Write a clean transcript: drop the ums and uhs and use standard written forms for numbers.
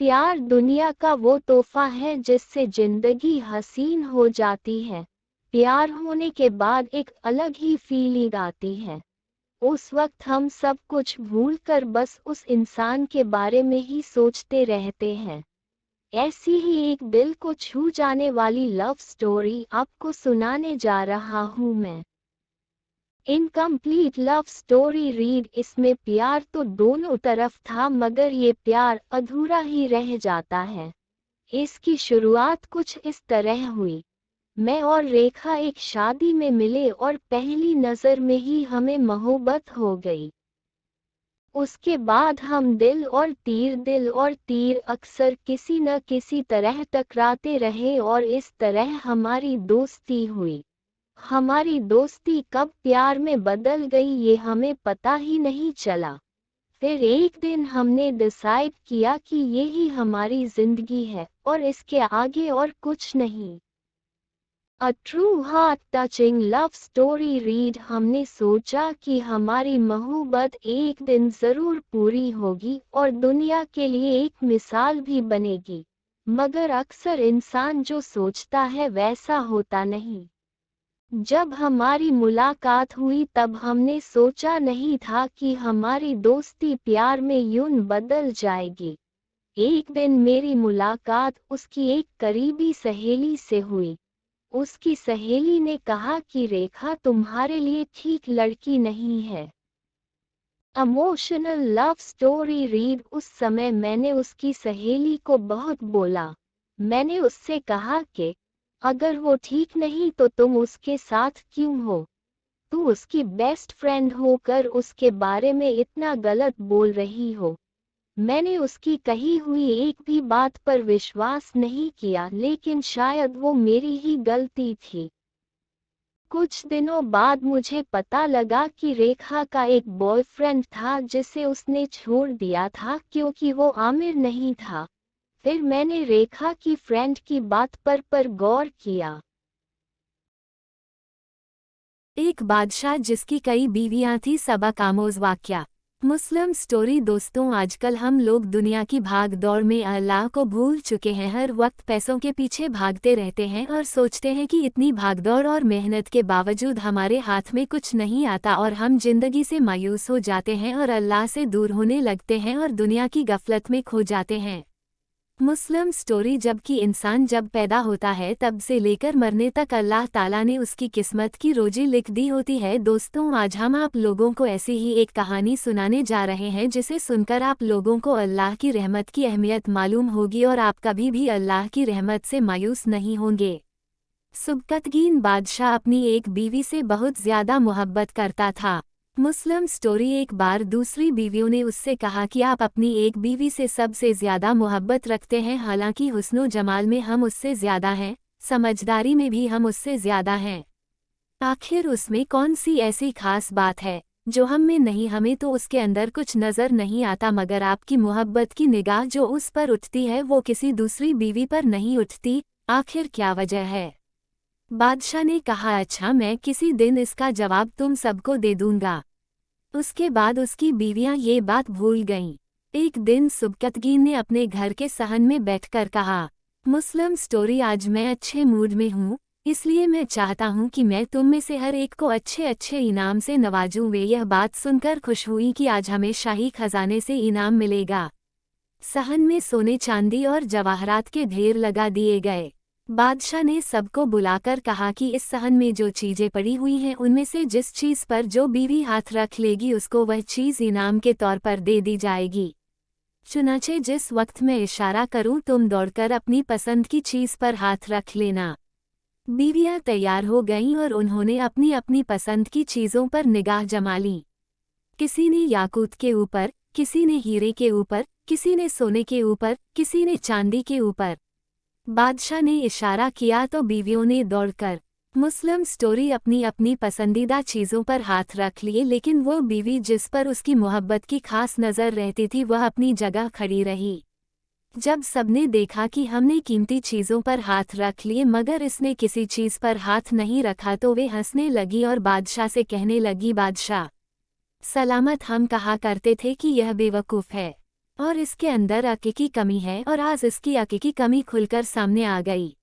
प्यार दुनिया का वो तोहफा है जिससे जिंदगी हसीन हो जाती है। प्यार होने के बाद एक अलग ही फीलिंग आती है। उस वक्त हम सब कुछ भूलकर बस उस इंसान के बारे में ही सोचते रहते हैं। ऐसी ही एक दिल को छू जाने वाली लव स्टोरी आपको सुनाने जा रहा हूँ मैं। Incomplete love story read. इसमें प्यार तो दोनों तरफ था मगर ये प्यार अधूरा ही रह जाता है। इसकी शुरुआत कुछ इस तरह हुई। मैं और रेखा एक शादी में मिले और पहली नज़र में ही हमें मोहब्बत हो गई। उसके बाद हम दिल और तीर अक्सर किसी न किसी तरह टकराते रहे और इस तरह हमारी दोस्ती हुई। हमारी दोस्ती कब प्यार में बदल गई ये हमें पता ही नहीं चला। फिर एक दिन हमने डिसाइड किया कि ये ही हमारी जिंदगी है और इसके आगे और कुछ नहीं। A true heart touching love story read. हमने सोचा कि हमारी मोहब्बत एक दिन जरूर पूरी होगी और दुनिया के लिए एक मिसाल भी बनेगी। मगर अक्सर इंसान जो सोचता है वैसा होता नहीं। जब हमारी मुलाकात हुई तब हमने सोचा नहीं था कि हमारी दोस्ती प्यार में यूं बदल जाएगी। एक दिन मेरी मुलाकात उसकी एक करीबी सहेली से हुई। उसकी सहेली ने कहा कि रेखा तुम्हारे लिए ठीक लड़की नहीं है। Emotional love story read. उस समय मैंने उसकी सहेली को बहुत बोला। मैंने उससे कहा कि अगर वो ठीक नहीं तो तुम उसके साथ क्यों हो? तू उसकी बेस्ट फ्रेंड होकर उसके बारे में इतना गलत बोल रही हो। मैंने उसकी कही हुई एक भी बात पर विश्वास नहीं किया लेकिन शायद वो मेरी ही गलती थी। कुछ दिनों बाद मुझे पता लगा कि रेखा का एक बॉयफ्रेंड था जिसे उसने छोड़ दिया था क्योंकि वो आमिर नहीं था। फिर मैंने रेखा की फ्रेंड की बात पर गौर किया। एक बादशाह जिसकी कई बीवियां थी। सबक आमोज वाक्या। मुस्लिम स्टोरी। दोस्तों, आजकल हम लोग दुनिया की भाग दौड़ में अल्लाह को भूल चुके हैं। हर वक्त पैसों के पीछे भागते रहते हैं और सोचते हैं कि इतनी भागदौड़ और मेहनत के बावजूद हमारे हाथ में कुछ नहीं आता और हम जिंदगी से मायूस हो जाते हैं और अल्लाह से दूर होने लगते हैं और दुनिया की गफलत में खो जाते हैं। मुस्लिम स्टोरी। जबकि इंसान जब पैदा होता है तब से लेकर मरने तक अल्लाह ताला ने उसकी किस्मत की रोजी लिख दी होती है। दोस्तों, आज हम आप लोगों को ऐसी ही एक कहानी सुनाने जा रहे हैं जिसे सुनकर आप लोगों को अल्लाह की रहमत की अहमियत मालूम होगी और आप कभी भी अल्लाह की रहमत से मायूस नहीं होंगे। सुबकतगीन बादशाह अपनी एक बीवी से बहुत ज्यादा मोहब्बत करता था। मुस्लिम स्टोरी। एक बार दूसरी बीवियों ने उससे कहा कि आप अपनी एक बीवी से सबसे ज्यादा मोहब्बत रखते हैं। हालांकि हुस्नो जमाल में हम उससे ज्यादा हैं, समझदारी में भी हम उससे ज्यादा हैं। आखिर उसमें कौन सी ऐसी खास बात है जो हम में नहीं? हमें तो उसके अंदर कुछ नजर नहीं आता मगर आपकी मोहब्बत की निगाह जो उस पर उठती है वो किसी दूसरी बीवी पर नहीं उठती। आखिर क्या वजह है? बादशाह ने कहा, अच्छा, मैं किसी दिन इसका जवाब तुम सबको दे दूंगा। उसके बाद उसकी बीवियां ये बात भूल गईं। एक दिन सुबकतगीन ने अपने घर के सहन में बैठकर कहा, मुस्लिम स्टोरी, आज मैं अच्छे मूड में हूँ, इसलिए मैं चाहता हूँ कि मैं तुम में से हर एक को अच्छे अच्छे इनाम से नवाजूं। वे यह बात सुनकर खुश हुई कि आज हमें शाही खजाने से इनाम मिलेगा। सहन में सोने चांदी और जवाहरात के ढेर लगा दिए गए। बादशाह ने सबको बुलाकर कहा कि इस सहन में जो चीजें पड़ी हुई हैं उनमें से जिस चीज पर जो बीवी हाथ रख लेगी उसको वह चीज इनाम के तौर पर दे दी जाएगी। चुनाचे जिस वक्त मैं इशारा करूं तुम दौड़कर अपनी पसंद की चीज पर हाथ रख लेना। बीवियां तैयार हो गईं और उन्होंने अपनी अपनी पसंद की चीजों पर निगाह जमा ली। किसी ने याकूत के ऊपर, किसी ने हीरे के ऊपर, किसी ने सोने के ऊपर, किसी ने चांदी के ऊपर। बादशाह ने इशारा किया तो बीवियों ने दौड़कर मुस्लिम स्टोरी अपनी अपनी पसंदीदा चीज़ों पर हाथ रख लिए। लेकिन वो बीवी जिस पर उसकी मोहब्बत की खास नज़र रहती थी वह अपनी जगह खड़ी रही। जब सबने देखा कि हमने कीमती चीज़ों पर हाथ रख लिए मगर इसने किसी चीज़ पर हाथ नहीं रखा तो वे हंसने लगी और बादशाह से कहने लगी, बादशाह सलामत, हम कहा करते थे कि यह बेवकूफ़ है। और इसके अंदर अके की कमी है और आज इसकी अके की कमी खुलकर सामने आ गई।